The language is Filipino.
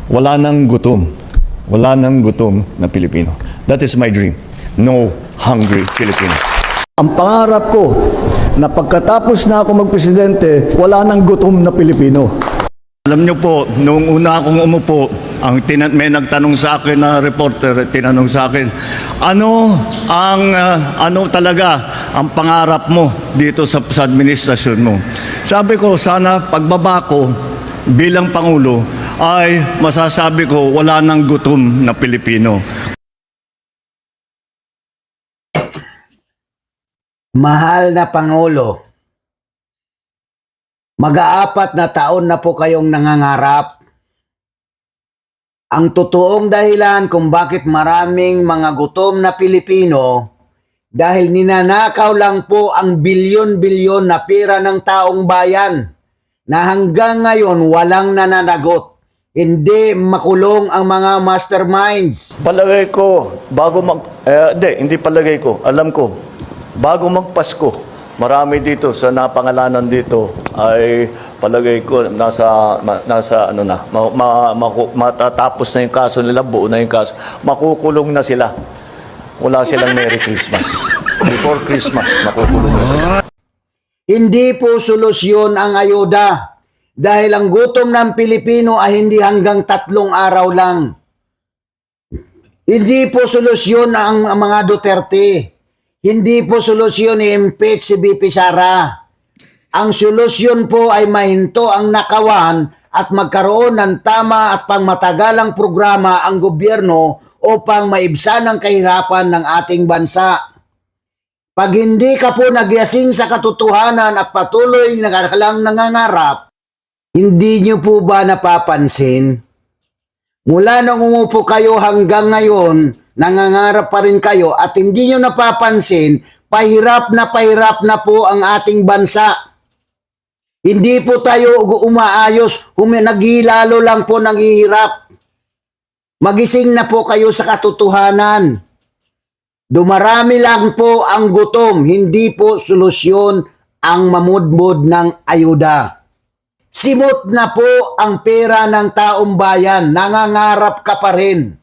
wala nang gutom. Wala nang gutom na Pilipino. That is my dream. No hungry Filipino. Ang pangarap ko na pagkatapos na ako magpresidente, wala nang gutom na Pilipino. Alam niyo po, nung una akong umupo, may nagtanong sa akin na reporter, tinanong sa akin, ano talaga ang pangarap mo dito sa administrasyon mo? Sabi ko, sana pagbaba ko bilang Pangulo ay masasabi ko wala nang gutom na Pilipino. Mahal na Pangulo, mag-aapat na taon na po kayong nangangarap. Ang totoong dahilan kung bakit maraming mga gutom na Pilipino dahil ninanakaw lang po ang bilyon-bilyon na pera ng taong bayan na hanggang ngayon walang nananagot. Hindi makulong ang mga masterminds. Palagay ko, hindi palagay ko, alam ko, bago magpasko, marami dito sa napangalanan dito ay palagay ko nasa matatapos na yung kaso nila, buo na yung kaso, makukulong na sila. Wala silang Merry Christmas. Before Christmas, makukulong na sila. Hindi po solusyon ang ayuda dahil ang gutom ng Pilipino ay hindi hanggang 3 araw lang. Hindi po solusyon ang mga Duterte. Hindi po solusyon i-impeach si BP Sara. Ang solusyon po ay mahinto ang nakawan at magkaroon ng tama at pangmatagalang programa ang gobyerno upang maibsan ang kahirapan ng ating bansa. Pag hindi ka po nagyasing sa katotohanan at patuloy na lang nangangarap, hindi niyo po ba napapansin? Mula nang umupo kayo hanggang ngayon, nangangarap pa rin kayo at hindi nyo napapansin, pahirap na po ang ating bansa. Hindi po tayo umaayos, naghihilalo lang po naghihirap. Magising na po kayo sa katotohanan. Dumarami lang po ang gutom, hindi po solusyon ang mamudmod ng ayuda. Simot na po ang pera ng taong bayan, nangangarap ka pa rin.